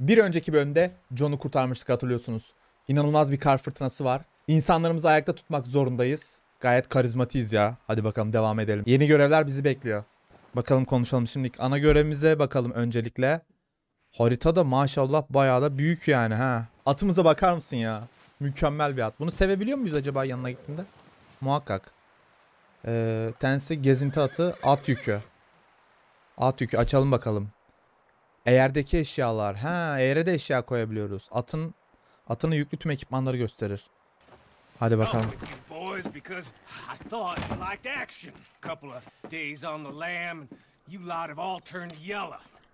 Bir önceki bölümde John'u kurtarmıştık, hatırlıyorsunuz. İnanılmaz bir kar fırtınası var. İnsanlarımızı ayakta tutmak zorundayız. Gayet karizmatiyiz ya. Hadi bakalım devam edelim. Yeni görevler bizi bekliyor. Bakalım konuşalım. Şimdi ana görevimize bakalım öncelikle. Harita da maşallah bayağı da büyük yani ha. Atımıza bakar mısın ya? Mükemmel bir at. Bunu sevebiliyor muyuz acaba yanına gittiğinde? Muhakkak. Tensi gezinti atı, at yükü. At yükü açalım bakalım. Eğerdeki eşyalar. Ha, eğere de eşya koyabiliyoruz. Atını yüklü tüm ekipmanları gösterir. Hadi bakalım.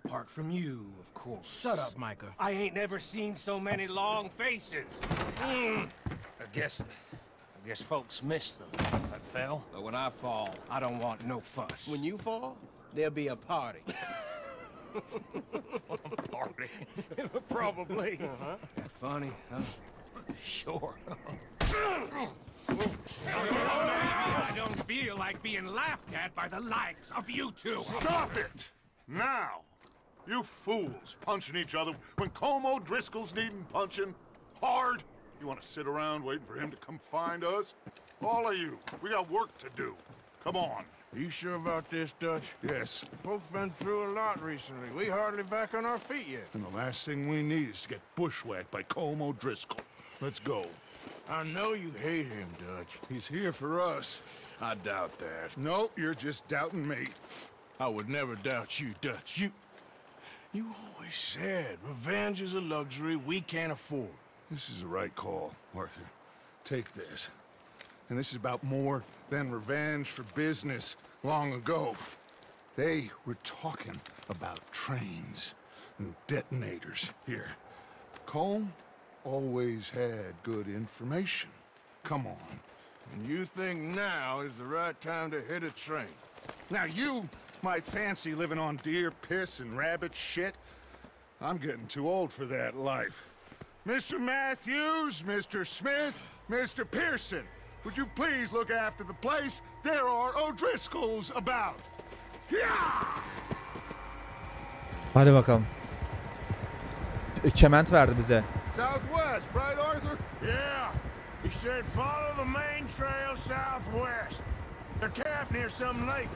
Apart from you, of course. Shut up, Micah. I ain't never seen so many long faces. I guess folks miss them. I fell, but when I fall, I don't want no fuss. When you fall, there'll be a party. A party? Probably. That funny, huh? Sure. I don't feel like being laughed at by the likes of you two. Stop it! Now! You fools punching each other when Como Driscoll's needing punching hard. You want to sit around waiting for him to come find us? All of you, we got work to do. Come on. Are you sure about this, Dutch? Yes. Folks been through a lot recently. We hardly back on our feet yet. And the last thing we need is to get bushwhacked by Como Driscoll. Let's go. I know you hate him, Dutch. He's here for us. I doubt that. No, you're just doubting me. I would never doubt you, Dutch. You always said revenge is a luxury we can't afford. This is the right call, Arthur. Take this. And this is about more than revenge for business long ago. They were talking about trains and detonators here. Colm always had good information. Come on. And you think now is the right time to hit a train? Now you might fancy living on deer piss and rabbit shit. I'm getting too old for that life. Mr. Matthews, Mr. Smith, Mr. Pearson, would you please look after the place? There are O'Driscolls about. Yeah! Hadi bakalım. Kement verdi bize. Southwest, right, Arthur? Yeah. He said follow the main trail southwest. They're camped near some lake.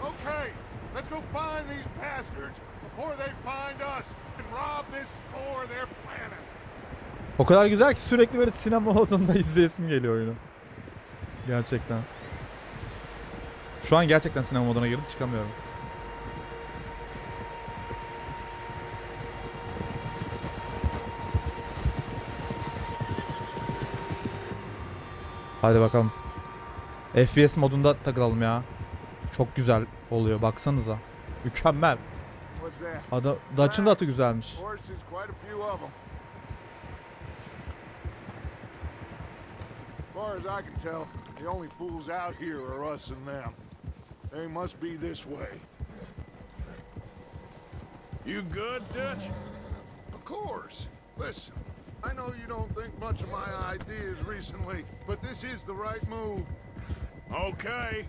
Okay, let's go find these bastards before they find us and rob this score they're planning. O kadar güzel ki sürekli böyle sinema modunda izleyesim geliyor oyunu. Gerçekten. Şu an gerçekten sinema moduna girip çıkamıyorum. Hadi bakalım. FPS modunda takılalım ya. Çok güzel oluyor, baksanıza. Mükemmel. Dutch'ın da atı güzelmiş. As far as I can tell, the only fools out here are us and them. They must be this way. You good, Dutch? Of course. Listen, I know you don't think much of my ideas recently, but this is the right move. Okay.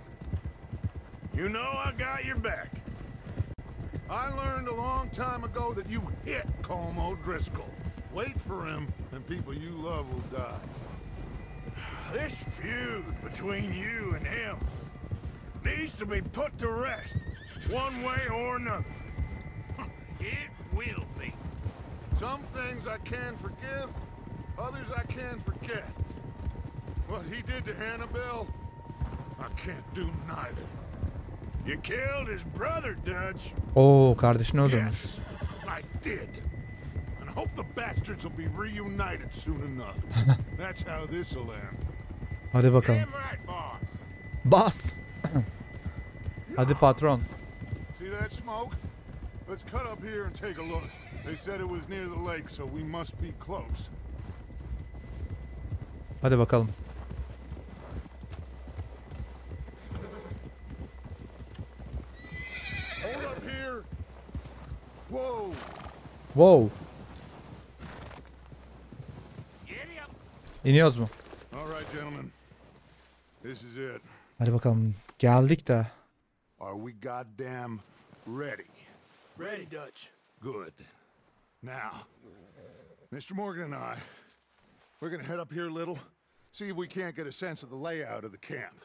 You know I got your back. I learned a long time ago that you hit Como Driscoll. Wait for him, and people you love will die. This feud between you and him needs to be put to rest, one way or another. It will be. Some things I can forgive, others I can forget. What he did to Annabelle, I can't do neither. You killed his brother, Dutch. Oo, kardeşini öldürmüş. Yes, I did. And I hope the bastards will be reunited soon enough. That's how this'll end. Hadi bakalım. Bas. Hadi patron. See that smoke? Let's cut up here and take a look. They said it was near the lake, so we must be close. Hadi bakalım. Hold up here. Whoa. Wow. İniyoruz mu? All right, gentlemen. This is it. Hadi bakalım. Geldik de. Are we goddamn ready? Ready, Dutch. Good. Now, Mr. Morgan and we're gonna head up here a little, see if we can't get a sense of the layout of the camp.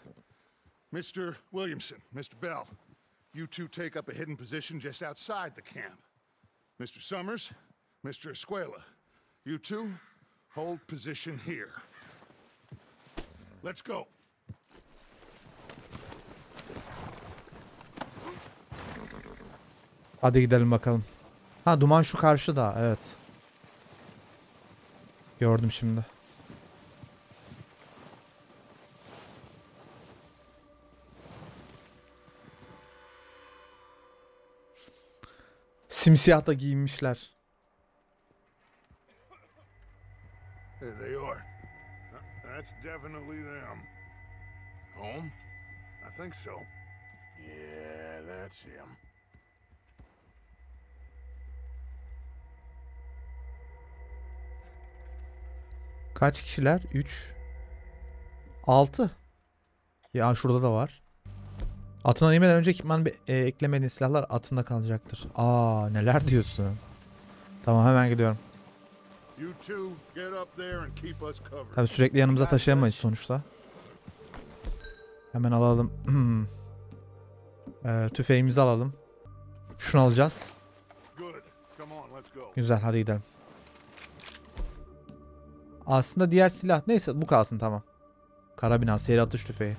Mr. Williamson, Mr. Bell, you two take up a hidden position just outside the camp. Mr. Summers, Mr. Escuela, you two hold position here. Let's go. Hadi gidelim bakalım. Ha, duman şu karşıda, evet. Gördüm şimdi. Simsiyah da giyinmişler. There they are. That's definitely them. Home? I think so. Yeah, that's him. Kaç kişiler? 3 6. Ya şurada da var. Atına inmeden önce ekipman eklemediğin silahlar atında kalacaktır. Aa, neler diyorsun? Tamam, hemen gidiyorum. Tabii sürekli yanımıza taşıyamayız sonuçta. Hemen alalım. Tüfeğimizi alalım. Şunu alacağız. Güzel, hadi gidelim. Aslında diğer silah neyse bu kalsın, tamam. Karabina, seri atış tüfeği.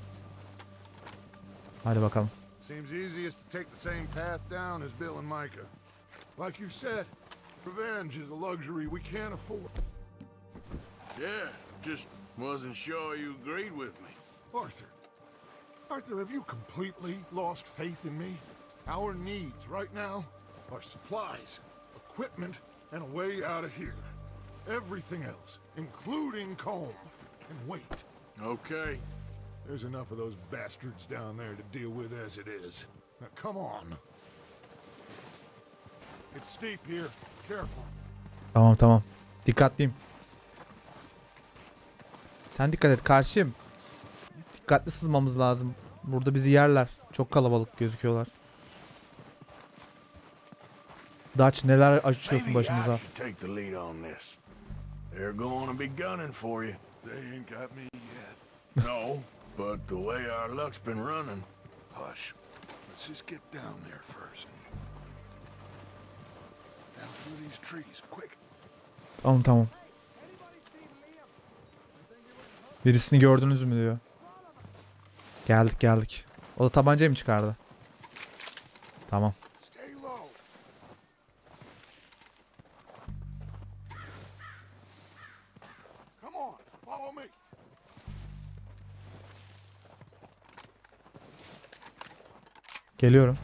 Hadi bakalım. Seems easiest to take the same path down as Bill and Micah. Like you said, revenge is a luxury we can't afford. Yeah, just wasn't sure you agreed with me. Arthur, have you completely lost faith in me? Our needs right now are supplies, equipment, and a way out of here. Everything else, including Comb, can wait. Okay. There's enough of those bastards down there to deal with as it is. Now, come on. It's steep here. Careful. Tamam. Dikkatliyim. Sen dikkat et karşıyım. Dikkatli sızmamız lazım. Burada bizi yerler. Çok kalabalık gözüküyorlar. Dutch, neler açıyorsun başımıza? They're going to be gunning for you. They ain't got me yet. No, but the way our luck's been running. Hush. Let's just get down there first. Down through these trees, quick. Tamam. Birisini gördünüz mü diyor. Geldik. O da tabancayı mı çıkardı? Tamam. Geliyorum.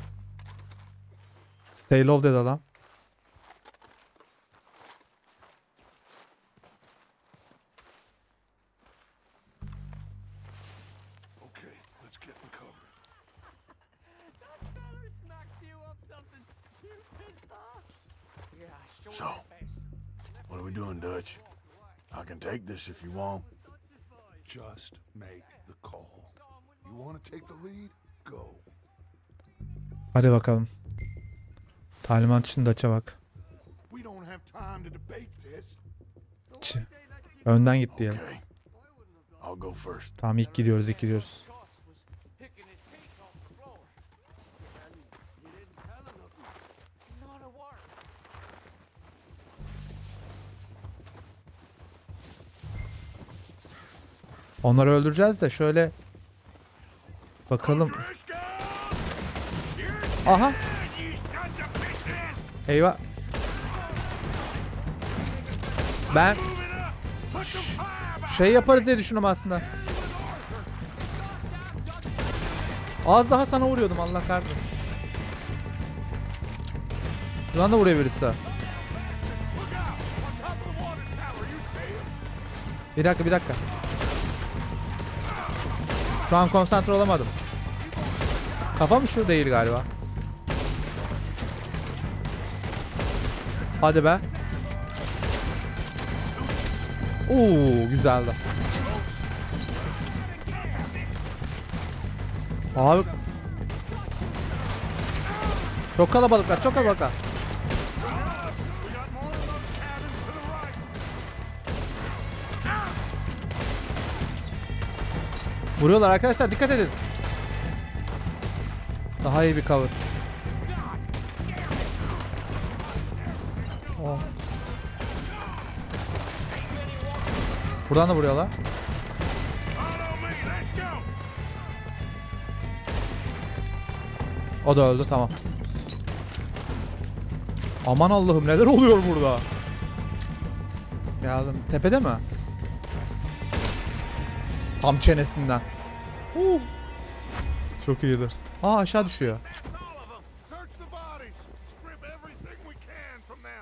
Stay low dedi adam. So, what are we doing, Dutch? I can take this if you want. Just make the call. You want to take the lead? Go. Hadi bakalım. Talimat için Dutch'a bak. Önden gitti ya. Tamam, ilk gidiyoruz. Onları öldüreceğiz de şöyle bakalım. Aha. Eyvah. Ben şey yaparız diye düşündüm aslında. Az daha sana vuruyordum, Allah kahretsin. Buradan da vurabilirse. Bir dakika. Şu an konsantre olamadım. Kafam şu değil galiba. Hadi be. Oo, güzeldi. Abi. Çok kalabalıklar. Vuruyorlar arkadaşlar, dikkat edin. Daha iyi bir cover. Oh. Buradan da vuruyorlar. O da öldü, tamam. Aman Allah'ım, neler oluyor burada? Geldim. Tepede mi? Tam çenesinden. Çok iyidir. Aa, aşağı düşüyor.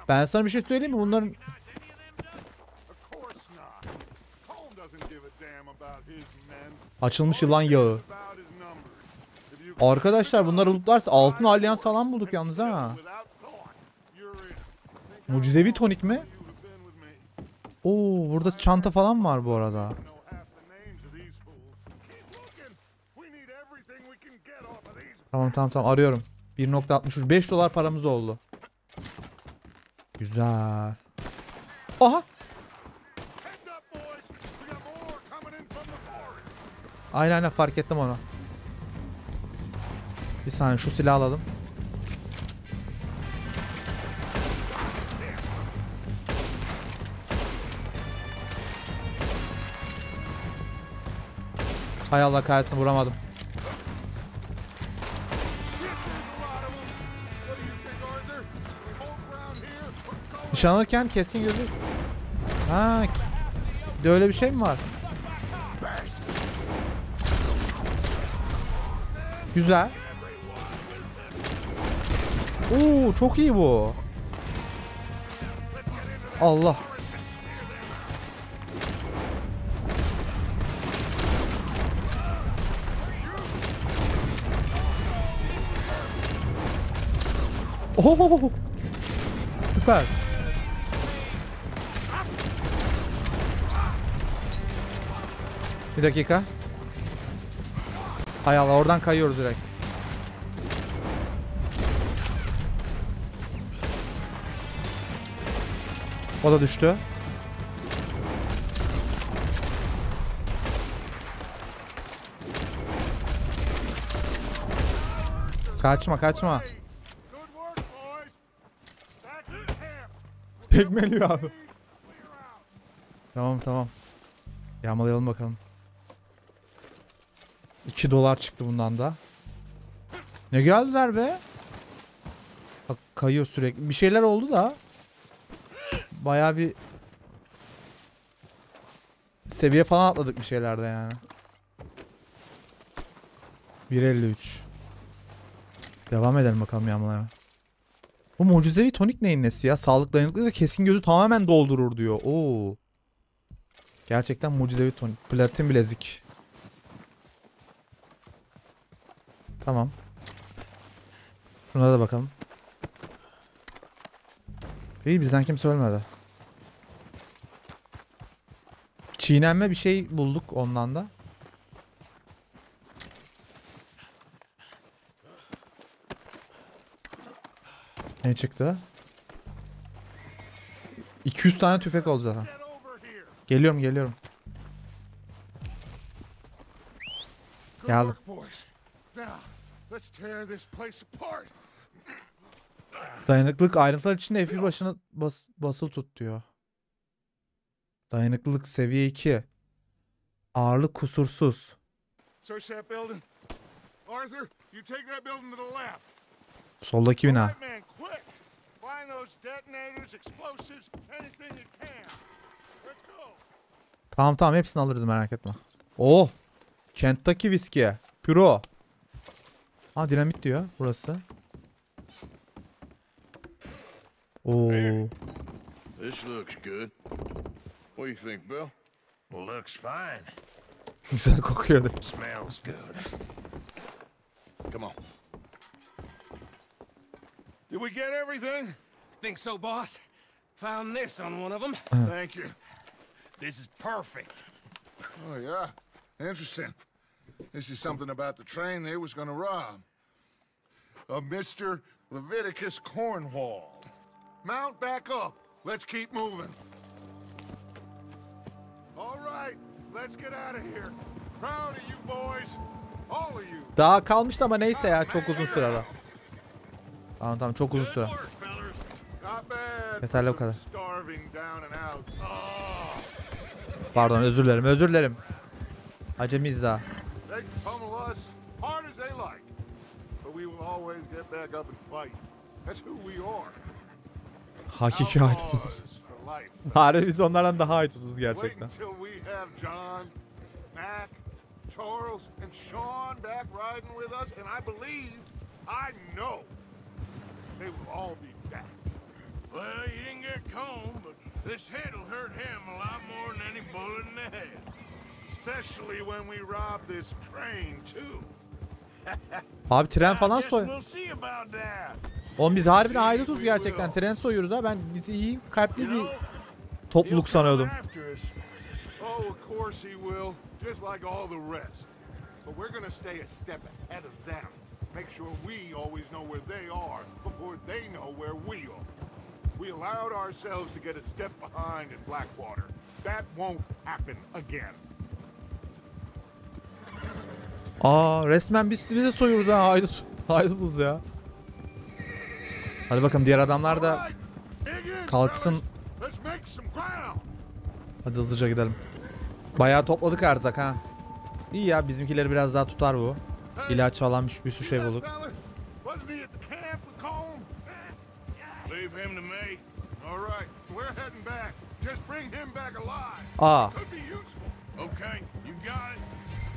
Ben sana bir şey söyleyeyim mi? Bunların... Açılmış yılan yağı. Arkadaşlar bunları lootlarsa altın alyans falan bulduk yalnız ha. Mucizevi tonik mi? Oo, burada çanta falan var bu arada. Tamam arıyorum. 1.63 5 dolar paramız oldu. Güzel. Aha. Aynen fark ettim onu. Bir saniye şu silahı alalım. Hay Allah kahretsin, vuramadım. Nişan alırken keskin gözü. Ha, de öyle bir şey mi var? Güzel. Oo, çok iyi bu. Allah. Oho. Süper. Bir dakika. Hay Allah, oradan kayıyoruz direkt. O da düştü. Kaçma. Tekmeliyor abi. Tamam. Yağmalayalım bakalım. 2 dolar çıktı bundan da. Ne geldiler be? Bak, kayıyor sürekli. Bir şeyler oldu da. Bayağı bir seviye falan atladık bir şeylerde yani. 1.53. Devam edelim bakalım yağmalaya. Bu mucizevi tonik neyin nesi ya? Sağlık, dayanıklılık ve keskin gözü tamamen doldurur diyor. Oo. Gerçekten mucizevi tonik. Platin bilezik. Tamam. Şuna da bakalım. İyi, bizden kimse ölmedi. Çiğnenme bir şey bulduk ondan da. Ne çıktı? 200 tane tüfek oldu zaten. Geliyorum. Geldim. Dayanıklılık ayrıntılar içinde F1 başına basılı tut diyor. Dayanıklılık seviye 2. Ağırlık kusursuz. Soldaki bina. Tamam hepsini alırız, merak etme. Oh! Kenttaki viski. Püro. Ha, dinamit diyor burası. Oo. This looks good. What do you think, Bill? Looks fine. Güzel kokuyordu. Smells good. Come on. Did we get everything? Think so, boss? Found this on one of them. Thank you. This is perfect. Oh, yeah? Interesting. This is something about the train they was gonna rob. A Mr. Leviticus Cornwall. Mount back up. Let's keep moving. All right, let's get out of here. Proud of you boys. All of you. Daha kalmıştı ama neyse ya, çok uzun sürer. Tamam çok uzun sürer. Yeterli bu kadar. Pardon, özür dilerim. Acemiyiz daha. Hakiki haydutuz. Harbi biz onlardan daha haydutuz gerçekten. Charles and Sean back riding with us, and I believe, I know, they will all be back. Well, you didn't get Comb, but this hit'll hurt him a lot more than any bullet in the head. Especially when we rob this train, too. Abi tren falan soy. We'll see about that. Oğlum biz harbiden haydutuz gerçekten. Tren soyuyoruz ha. Ben bizi iyi kalpli bir topluluk sanıyordum. Oh, of course he will, just like all the rest. But we're gonna stay a step ahead of them. Make sure we always know where they are before they know where we are. We allowed ourselves to get a step behind in Blackwater. That won't happen again. Resmen biz bize soyuyoruz ha, haydutuz ya. Hadi bakalım diğer adamlar da kalksın. Hadi hızlıca gidelim. Bayağı topladık erzak ha. İyi ya, bizimkileri biraz daha tutar bu. İlaç falan bir sürü şey bulduk.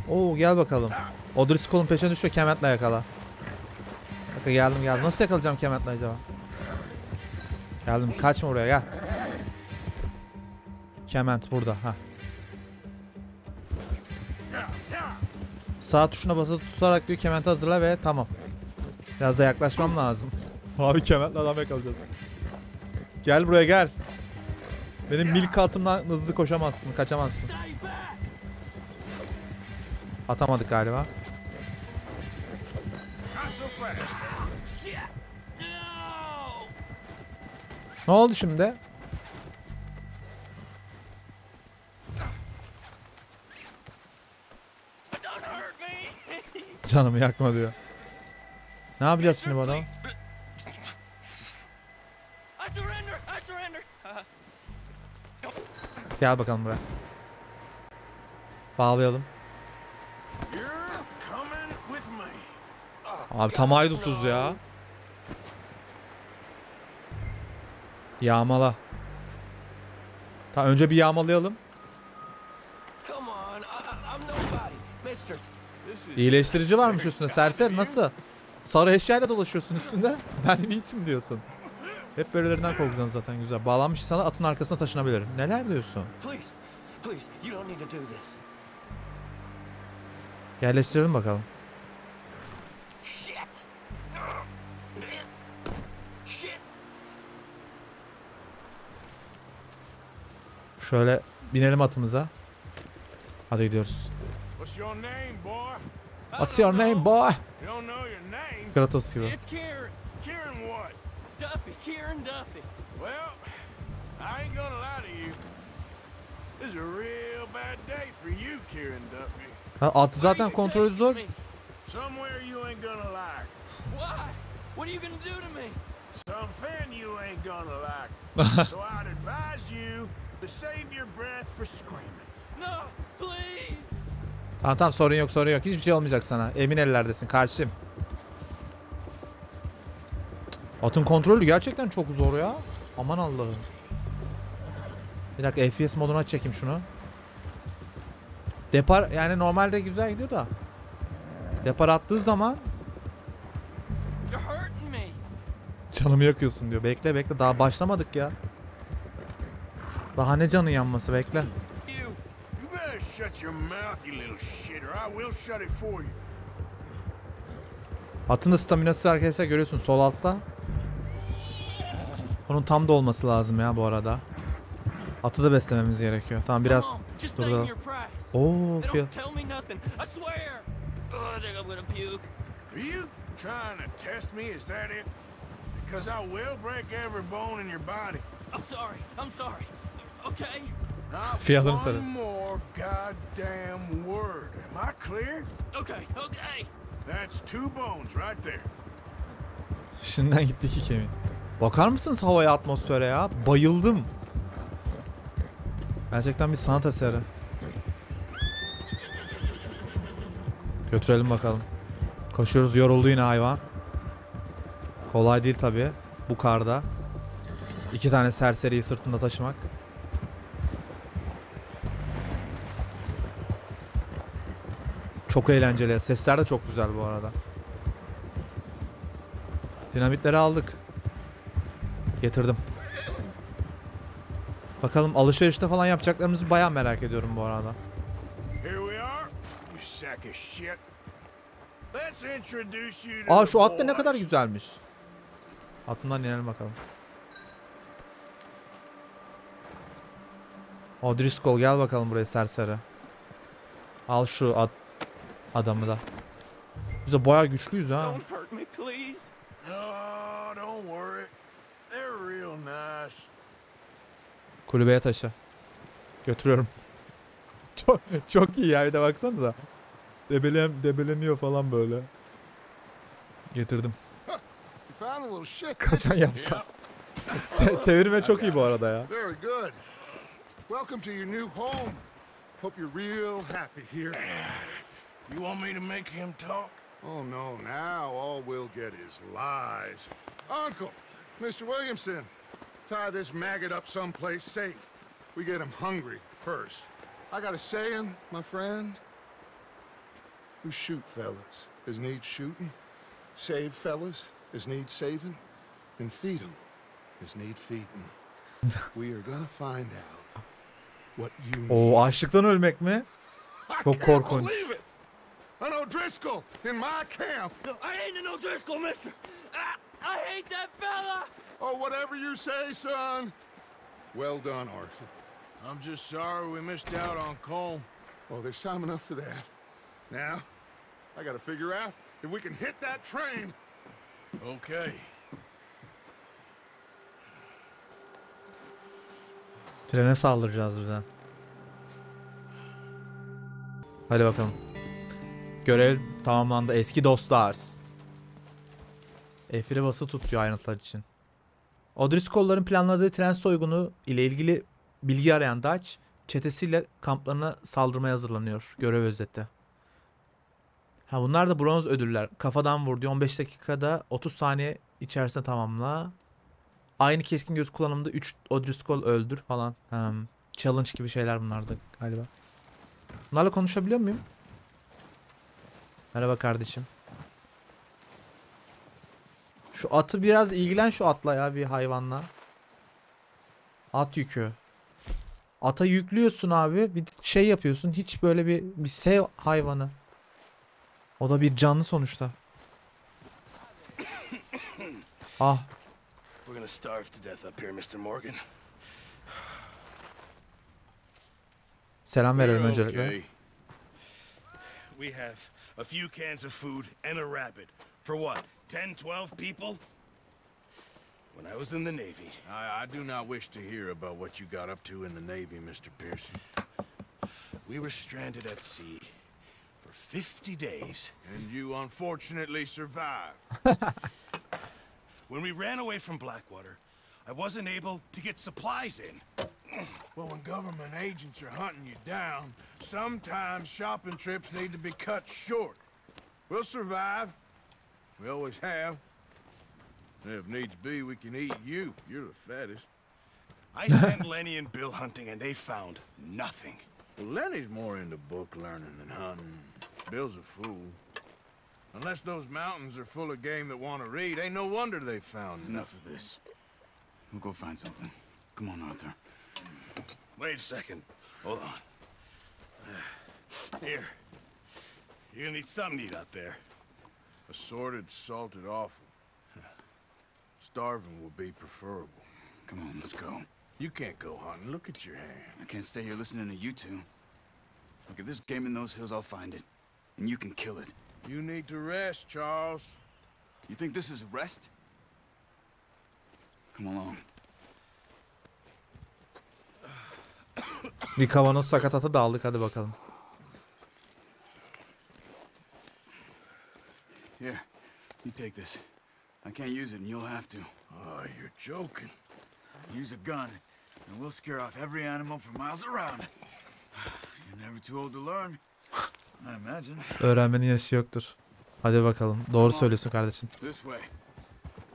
Oo gel bakalım. O'Driscoll'un peşine düşüyor, Kemet'le yakala. Bakın geldim. Nasıl yakalayacağım Kemet'le acaba? Geldim, kaçma oraya, gel. Kemet burada ha. Sağ tuşuna basılı tutarak diyor Kemet'i hazırla ve tamam. Biraz da yaklaşmam lazım. Abi Kemet'le adam yakalayacağız. Gel buraya gel. Benim milk altımdan hızlı koşamazsın, kaçamazsın. Atamadık galiba. Ne oldu şimdi? Canımı yakma diyor. Ne yapacağız şimdi bu adam? Gel bakalım buraya. Bağlayalım. Abi tam haydutuz ya. Yağmala. Tamam, önce bir yağmalayalım. İyileştirici varmış üstünde. Serseri nasıl? Sarı eşyayla dolaşıyorsun üstünde. Benim için diyorsun. Hep böylelerinden korkudan zaten güzel. Bağlanmış sana, atın arkasına taşınabilir. Neler diyorsun? Yerleştirelim bakalım. Şöyle binelim atımıza. Hadi gidiyoruz. What's your name, boy? Kratos gibi. Kieran what? Kieran Duffy. Well, I ain't gonna lie to you. This is a real bad day for you, Kieran Duffy. Ha, at zaten kontrolü zor. Somewhere you ain't gonna like. Why? What are you gonna do to me? Something you ain't gonna like. So I'd advise you to save your breath for screaming. No, please. Tamam sorun yok. Hiçbir şey olmayacak sana. Emin ellerdesin kardeşim. Atın kontrolü gerçekten çok zor ya. Aman Allah'ım. Bir dakika, FPS moduna çekeyim şunu. Depar yani normalde güzel gidiyor da. Depar attığı zaman canımı yakıyorsun diyor. Bekle daha başlamadık ya. Daha ne canı yanması, bekle. Atın da staminası arkadaşlar görüyorsun sol altta. Onun tam da olması lazım ya bu arada. Atı da beslememiz gerekiyor. Tamam biraz duralım. Oo fiyat. Fiyatını One söyle. more goddamn word. Am I clear? Okay, okay. That's 2 bones right there. Şimdiden gitti 2 kemiği. Bakar mısınız havaya, atmosfere ya? Bayıldım. Gerçekten bir sanat eseri. Götürelim bakalım. Koşuyoruz, yoruldu yine hayvan. Kolay değil tabi bu karda. 2 tane serseriyi sırtında taşımak. Çok eğlenceli. Sesler de çok güzel bu arada. Dinamitleri aldık. Getirdim. Bakalım alışverişte falan yapacaklarımızı bayağı merak ediyorum bu arada. Here we are, you sack of shit. Let's introduce you to Aa, the şu at da ne kadar boys. güzelmiş. Atından inelim bakalım. O'Driscoll gel bakalım buraya serseri. Al şu adamı da. Biz de bayağı güçlüyüz ha. Don't hurt me, please. Oh, don't worry. They're real nice. Kulübeye taşı. Götürüyorum. Çok iyi ya, bir de baksanıza. Debeleniyor falan böyle. Getirdim. You found a little shit. Kaçan yapsa. Çevirme çok iyi bu arada ya. Very good. Welcome to your new home. Hope you're real happy here. You want me to make him talk? Oh no, now all we'll get is lies. Uncle, Mr. Williamson, tie this maggot up someplace safe. We get him hungry first. I got a saying, my friend. We shoot fellas as need shooting, save fellas as need saving, and feed them as need feeding. We are gonna find out what you need. Oo, açlıktan ölmek mi? I Çok can't korkunç. believe it. An O'Driscoll in my camp. I ain't an O'Driscoll, mister. I hate that fella. Oh, whatever you say, son. Well done, Arthur. I'm just sorry we missed out on Colm. Oh, there's time enough for that. Now, I gotta figure out if we can hit that train. Okay. Trene saldıracağız buradan. Hadi bakalım. Görev tamamlandı. Eski dostlar. F1'e bası tutuyor ayrıntılar için. O'Driscoll'ların planladığı tren soygunu ile ilgili bilgi arayan Dutch, çetesiyle kamplarına saldırmaya hazırlanıyor. Görev özeti. Ha, bunlar da bronz ödüller. Kafadan vur diyor. 15 dakikada 30 saniye içerisinde tamamla. Aynı keskin göz kullanımında 3 O'Driscoll öldür falan. Challenge gibi şeyler bunlar da galiba. Bunlarla konuşabiliyor muyum? Merhaba kardeşim. Şu atı biraz ilgilen, şu atla ya, bir hayvanla. At yükü. Ata yüklüyorsun abi. Bir şey yapıyorsun. Hiç böyle bir sev hayvanı. O da bir canlı sonuçta. Ah. We're gonna starve to death up here, Mr. Morgan. Selam verelim We're öncelikle. okay. We have a few cans of food and a rabbit. For what, 10-12 people? When I was in the Navy. I do not wish to hear about what you got up to in the Navy, Mr. Pearson. We were stranded at sea for 50 days. And you unfortunately survived. When we ran away from Blackwater, I wasn't able to get supplies in. Well, when government agents are hunting you down, sometimes shopping trips need to be cut short. We'll survive. We always have. If needs be, we can eat you. You're the fattest. I sent Lenny and Bill hunting, and they found nothing. Well, Lenny's more into book learning than hunting. Bill's a fool. Unless those mountains are full of game that want to read, ain't no wonder they found Enough of this. We'll go find something. Come on, Arthur. Wait a second. Hold on. Here. You're gonna need something to eat out there. assorted, salted offal. Starving will be preferable. Come on, let's go. You can't go hunting. Look at your hand. I can't stay here listening to you two. Look, if there's game in those hills, I'll find it. And you can kill it. You need to rest, Charles. You think this is rest? Come along. Bir kavanoz sakatatı da aldık, hadi bakalım. Here, you take this. I can't use it and you'll have to. Oh, you're joking. Use a gun and we'll scare off every animal for miles around. You're never too old to learn, I imagine. Öğrenmenin yaşı yoktur. Hadi bakalım. Doğru söylüyorsun kardeşim. This way.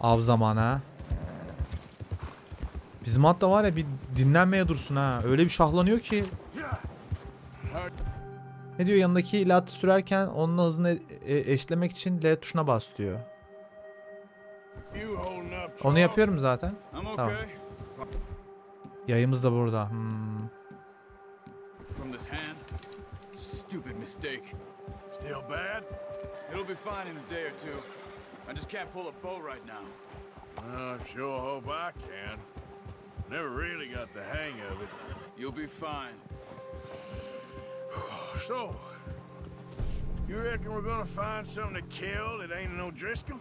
Av zamanı ha. Bizim hatta var ya bir dinlenmeye dursun ha. Öyle bir şahlanıyor ki. Ne diyor, yanındaki ilatı sürerken onun hızını eşlemek için L tuşuna bas diyor. You holding up, Onu Charles? yapıyorum zaten. I'm Tamam. okay. Yayımız da burada. From this hand. Stupid mistake. Still bad? It'll be fine in a day or two. I just can't pull a bow right now. I sure hope I can. Never really got the hang of it. You'll be fine. So, you reckon we're gonna find something to kill that ain't no Driscoll?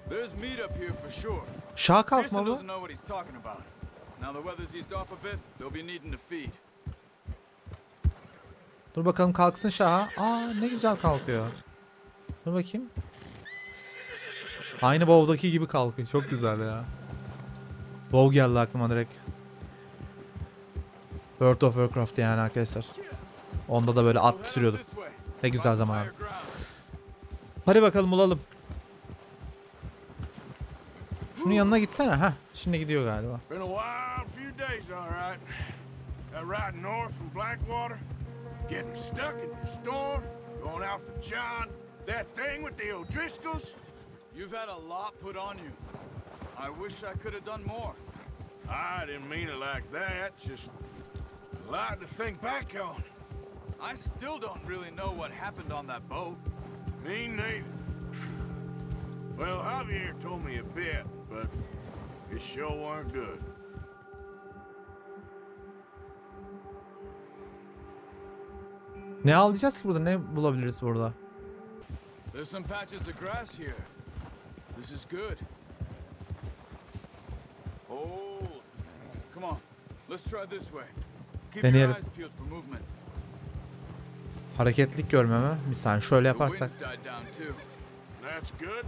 There's meat up here for sure. Şaha Pearson kalkma bu. doesn't know what he's talking about. Now the weather's eased off a bit, they'll be needing to feed. Dur bakalım kalksın Şaha. Aa ne güzel kalkıyor. Dur bakayım. Aynı WoW'daki gibi kalkıyor. Çok güzel ya. WoW geldi aklıma direkt. World of Warcraft yani arkadaşlar. Onda da böyle at sürüyorduk. Ne güzel zaman abi. Hadi bakalım bulalım. Şunun yanına gitsene. Heh, şimdi gidiyor galiba. Been a wild few days, all right. That ride north from Blackwater, getting stuck in the storm, going out for John, that thing with the O'Driscolls. You've had a lot put on you. I wish I could have done more. I didn't mean it like that, just a lot to think back on. I still don't really know what happened on that boat. Me neither. Well, Javier told me a bit, but it sure weren't good. Ne alacağız ki burada? Ne bulabiliriz burada? There's some patches of grass here. This is good. Hold. Come on. Let's try this way. Keep your Deneyelim. eyes peeled for movement. Hareketlik görmeme. Bir saniye şöyle The yaparsak. wind's died down too. That's good.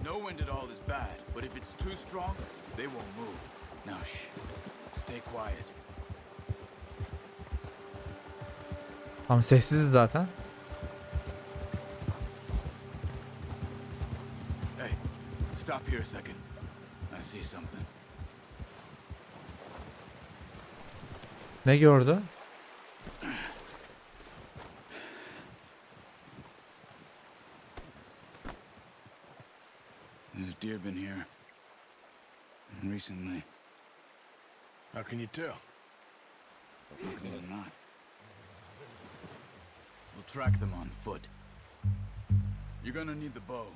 No wind at all is bad, but if it's too strong, they won't move. Now shh. Stay quiet. Tamam, sessizdi zaten. Hey, stop here a second. I see something. Ne gördü? There's deer been here. Recently. How can you tell? How come they're not? We'll track them on foot. You're gonna need the bow.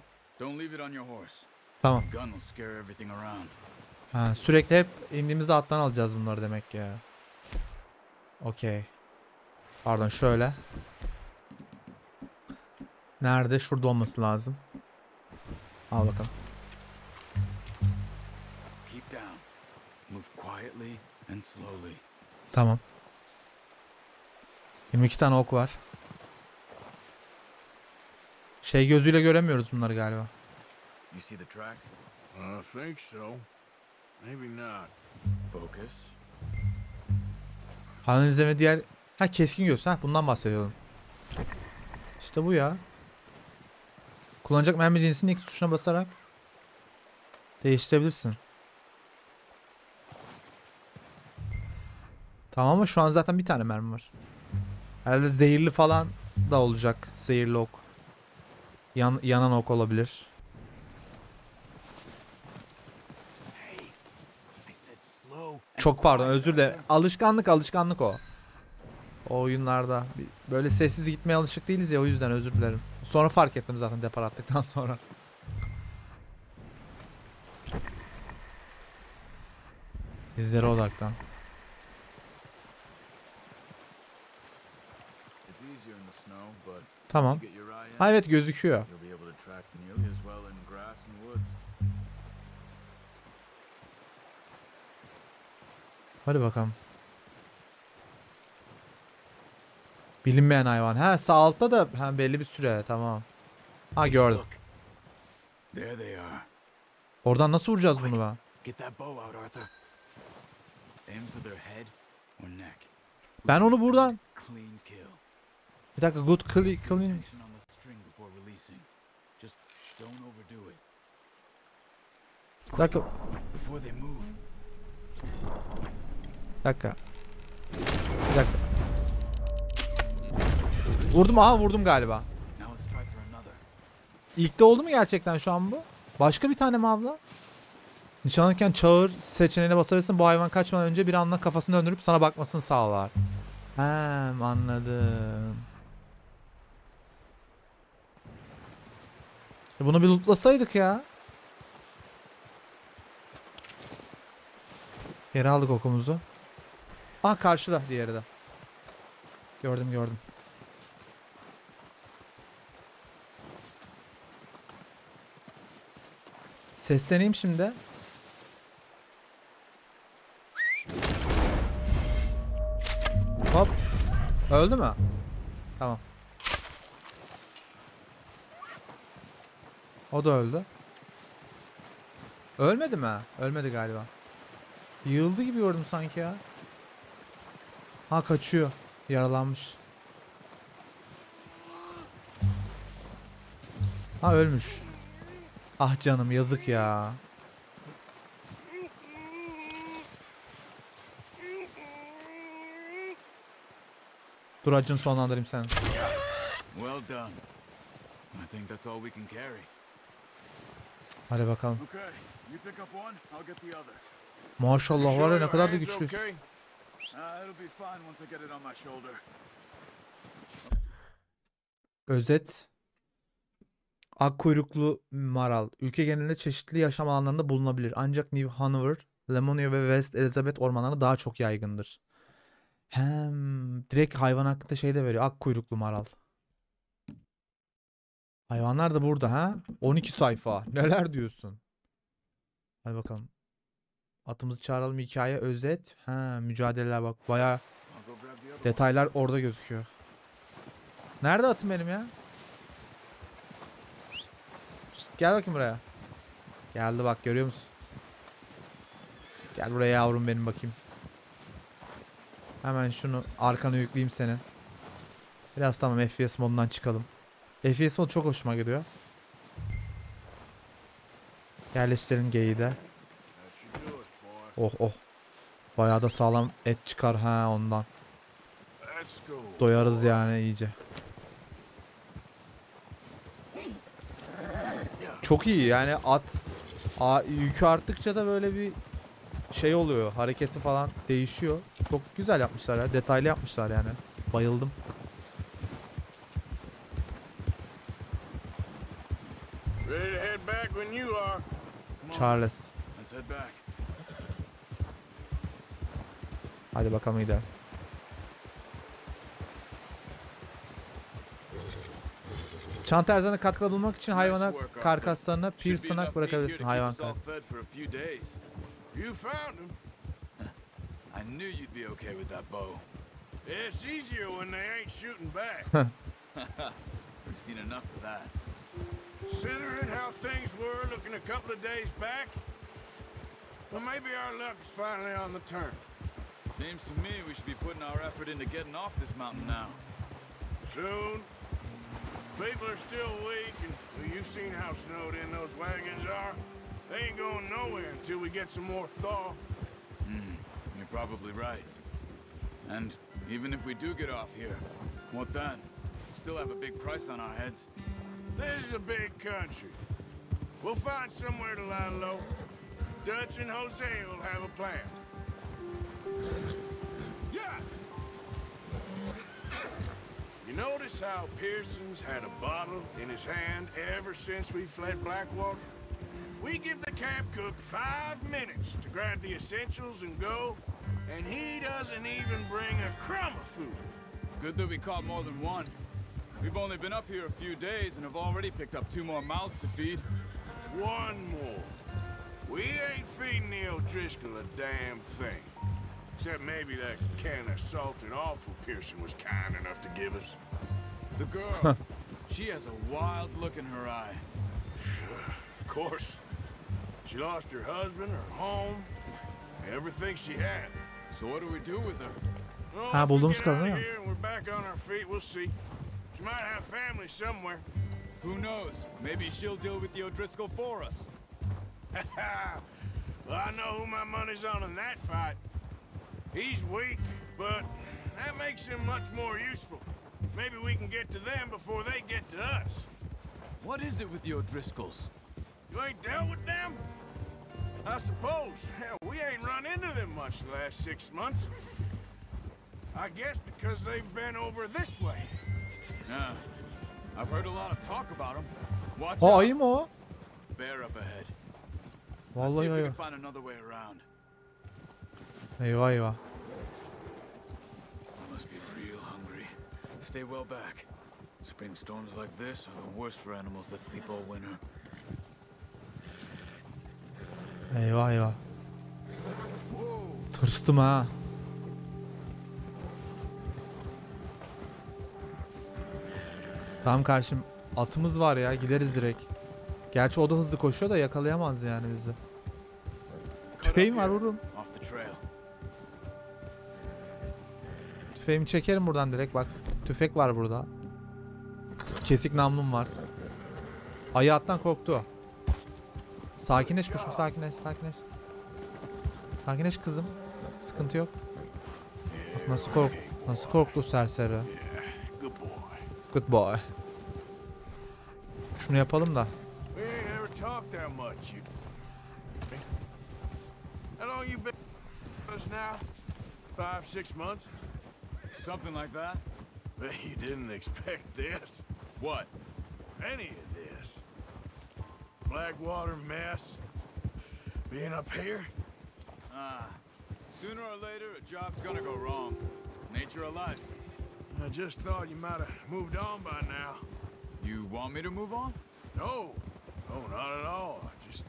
Don't leave it on your horse. Tamam. The gun will scare everything around. Ha, sürekli hep indiğimizde attan alacağız bunları demek ya. Okey. Pardon, şöyle. Nerede? Şurada olması lazım. Al bakalım. Keep down. Move quietly and slowly. Tamam. 22 tane ok var. Şey gözüyle göremiyoruz bunları galiba. You see the tracks? I think so. Maybe not. Focus. Analizleme diğer... Ha, keskin göz. Ha, bundan bahsediyordum. İşte bu ya. Kullanacak mermi cinsini X tuşuna basarak değiştirebilirsin. Tamam ama şu an zaten bir tane mermi var. Herhalde zehirli falan da olacak. Zehirli ok. Yanan ok olabilir. Çok pardon, özür dilerim. Alışkanlık o. O oyunlarda böyle sessiz gitmeye alışık değiliz ya, o yüzden özür dilerim. Sonra fark ettim zaten depar attıktan sonra. İzlere odaklan. Tamam. Ha evet, gözüküyor. Hadi bakalım. Bilinmeyen hayvan. Ha sağ altta da belli bir süre. Tamam. Ha gördüm. There they are. Oradan nasıl vuracağız bunu be? Get that bow out, Arthur. Aim for their head or neck. Ben onu buradan. Clean kill. Bir dakika, good clean. Tension on the string before releasing. Just don't overdo it. Bir dakika. Before they move. Bir dakika. Bir dakika. Vurdum, aha vurdum galiba. Now let's try for another. İlk de oldu mu gerçekten şu an bu? Başka bir tane mi abla? Nişanlanırken çağır seçeneğine basabilirsin. Bu hayvan kaçmadan önce bir anda kafasını döndürüp sana bakmasını sağlar. Anladım. Bunu bir lootlasaydık ya. Geri aldık okumuzu. Ah karşıda diğeri de. Gördüm. Sesleneyim şimdi. Hop. Öldü mü? Tamam. O da öldü. Ölmedi mi? Ölmedi galiba. Yığıldı gibi gördüm sanki ya. Ha kaçıyor. Yaralanmış. Ha ölmüş. Ah canım yazık ya. Dur acını sonlandırayım seni. Well done. I think that's all we can carry. Hadi bakalım. Okay, you pick up one, I'll get the other. Maşallah var ya ne kadar da güçlüyüz. It'll be fine once I get it on my shoulder. Özet. Akkuyruklu maral. Ülke genelinde çeşitli yaşam alanlarında bulunabilir. Ancak New Hanover, Lemuria ve West Elizabeth ormanlarında daha çok yaygındır. Direkt hayvan hakkında şey de veriyor. Akkuyruklu maral. Hayvanlar da burada ha. 12 sayfa. Neler diyorsun? Hadi bakalım. Atımızı çağıralım, hikaye, özet. Mücadeleler bak. Bayağı detaylar orada gözüküyor. Nerede atım benim ya? Şişt, gel bakayım buraya. Geldi bak, görüyor musun? Gel buraya yavrum benim, bakayım. Hemen şunu arkana yükleyeyim senin. Biraz tamam FPS modundan çıkalım. FPS modu çok hoşuma gidiyor. Yerleştirelim geyiği de. Oh. Bayağı da sağlam et çıkar ha ondan. Doyarız yani iyice. Çok iyi yani at. Yükü arttıkça da böyle bir şey oluyor. Hareketi falan değişiyor. Çok güzel yapmışlar ya. Detaylı yapmışlar yani. Bayıldım. Charles. Hadi bakalım gidelim. Çanta erzana katkıda bulmak için hayvana karkaslarına piercing bırakabilirsin hayvan karkası. You found him. I knew you'd be okay with that bow. It's easier when they ain't shooting back. We've seen enough of that. Considering how things were looking a couple of days back, well, maybe our luck is finally on the turn. Seems to me we should be putting our effort into getting off this mountain now. Soon. People are still weak, and well, you've seen how snowed in those wagons are. They ain't going nowhere until we get some more thaw. You're probably right. And even if we do get off here, what then? Still have a big price on our heads. This is a big country. We'll find somewhere to lie low. Dutch and Jose will have a plan. Yeah! You notice how Pearson's had a bottle in his hand ever since we fled Blackwater? We give the camp cook 5 minutes to grab the essentials and go, and he doesn't even bring a crumb of food. Good that we caught more than one. We've only been up here a few days and have already picked up 2 more mouths to feed. One more. We ain't feeding the O'Driscoll a damn thing. Except maybe that can of salted offal Pearson was kind enough to give us. The girl, she has a wild look in her eye. Of course. She lost her husband, her home, everything she had. So what do we do with her? Well, Ha, if we bulduğumuz get kadın out değil of mi? here and we're back on our feet, we'll see. She might have family somewhere. Who knows? Maybe she'll deal with the O'Driscoll for us. Well, I know who my money's on in that fight. He's weak, but that makes him much more useful. Maybe we can get to them before they get to us. What is it with the O'Driscolls? You ain't dealt with them? I suppose. Hell, we ain't run into them much the last 6 months. I guess because they've been over this way. Yeah. I've heard a lot of talk about them. Watch O out. ayı mı o? Bear up ahead. Let's see Vallahi if we ayı. can find another way around. Eyvah eyvah. I must be real hungry. Stay well back. Spring storms like this are the worst for animals that sleep all winter. Eyvah eyvah. Whoa. Tırstım ha. Tamam karşım, atımız var ya, gideriz direkt. Gerçi o da hızlı koşuyor da yakalayamaz yani bizi. Tüfeğim var, vururum. Off the trail. Tüfeğimi çekerim buradan direkt, bak. Tüfek var burada. Kesik namlum var. Ayı attan korktu. Sakinleş kuşum, sakinleş, sakinleş. Sakinleş kızım. Sıkıntı yok. Bak nasıl korktu serseri. Good boy. Good boy. Şunu yapalım da. We ain't ever talked that much. How long you been with us now? 5-6 months? Something like that? But you didn't expect this. What? Any of this. Blackwater mess. Being up here? Sooner or later, a job's gonna go wrong. Nature of life. I just thought you might have moved on by now. You want me to move on? No. No, not at all. I just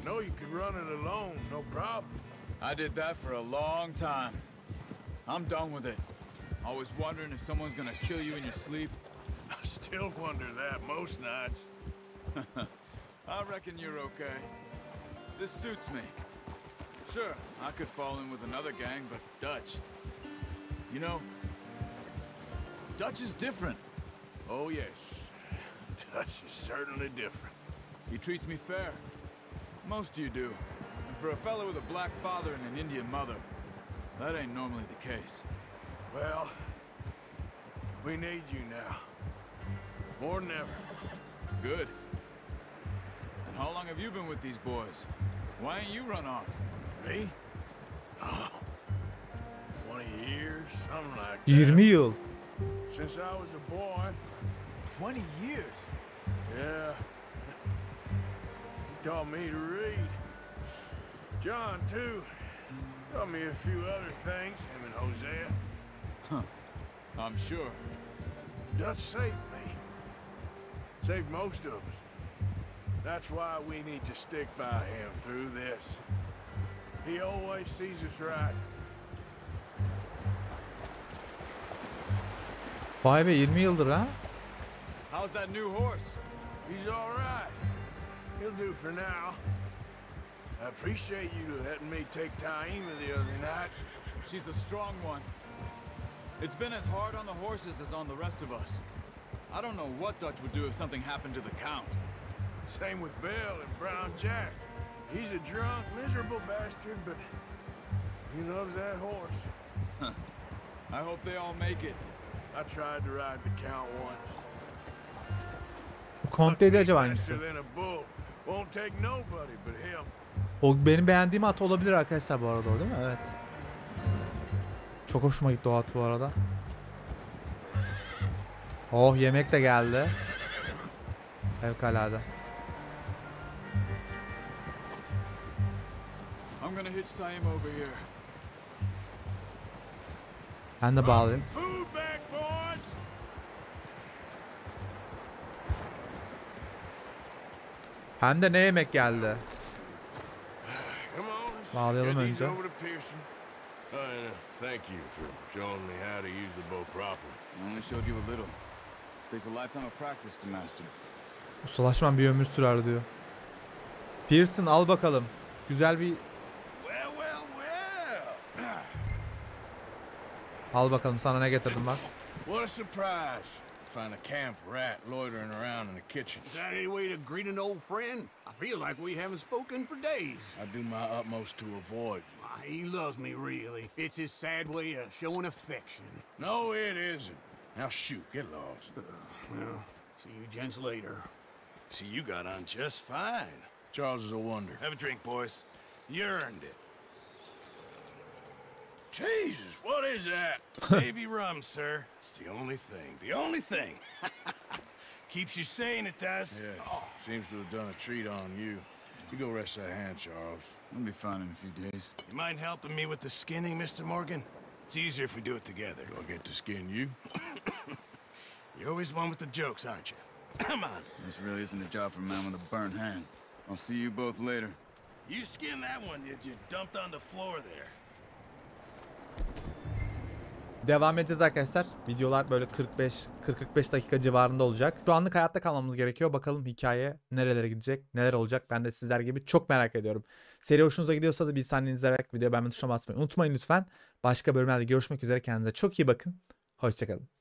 know you could run it alone, no problem. I did that for a long time. I'm done with it. Always wondering if someone's gonna kill you in your sleep. I still wonder that most nights. I reckon you're okay. This suits me. Sure, I could fall in with another gang, but Dutch. You know, Dutch is different. Oh, yes. Dutch is certainly different. He treats me fair. Most you do. And for a fellow with a black father and an Indian mother, that ain't normally the case. Well, we need you now. More than ever. Good. And how long have you been with these boys? Why ain't you run off? Me? Oh, 20 years, something like that. 20 yıl. Since I was a boy. 20 years? Yeah. He taught me to read. John, too. Taught me a few other things, him and Hosea. Huh. I'm sure. Dutch saved me. Saved most of us. That's why we need to stick by him through this. He always sees us right. Vay be, 20 yıldır ha. How's that new horse? He's all right. He'll do for now. I appreciate you letting me take Taima the other night. She's a strong one. It's been as hard on the horses as on the rest of us. I don't know what Dutch would do if something happened to the Count. Same with Bill and Brown Jack. He's a drunk, miserable bastard, but he loves that horse. I hope they all make it. I tried to ride the Count once. Conte'de acaba Faster hangisi? than a bull. Won't take nobody but him. O benim beğendiğim at olabilir arkadaşlar bu arada, o değil mi? Evet. Çok hoşuma gitti o at bu arada. Oh, yemek de geldi. Fevkalade. I'm gonna hitch Taima over here. Ben de bağlayayım. Food back, boys! Hem de ne yemek geldi? Come on, let's Bağlayalım get these önce. over to Pearson. Thank you for showing me how to use the bow properly. I only showed you a little. Takes a lifetime of practice to master. Ustalaşman bir ömür sürer diyor. Pearson al bakalım. Güzel bir... Well. Al bakalım sana ne getirdim bak. What a surprise. Find a camp rat loitering around in the kitchen. Is that any way to greet an old friend? I feel like we haven't spoken for days. I do my utmost to avoid you. He loves me, really. It's his sad way of showing affection. No, it isn't. Now shoot, get lost. Well, see you gents later. See, you got on just fine. Charles is a wonder. Have a drink, boys. You earned it. Jesus, what is that? Navy rum, sir. It's the only thing. The only thing. Keeps you sane, it does. Yeah, seems to have done a treat on you. You go rest that hand, Charles. I'll be fine in a few days. You mind helping me with the skinning, Mr. Morgan? It's easier if we do it together. Do I get to skin you? You're always one with the jokes, aren't you? Come on. This really isn't a job for a man with a burnt hand. I'll see you both later. You skinned that one you dumped on the floor there. Devam edeceğiz arkadaşlar. Videolar böyle 40-45 dakika civarında olacak. Şu anlık hayatta kalmamız gerekiyor. Bakalım hikaye nerelere gidecek, neler olacak. Ben de sizler gibi çok merak ediyorum. Seri hoşunuza gidiyorsa da bir saniye izleyerek videoya beğenme tuşuna basmayı unutmayın lütfen. Başka bölümlerde görüşmek üzere. Kendinize çok iyi bakın. Hoşçakalın.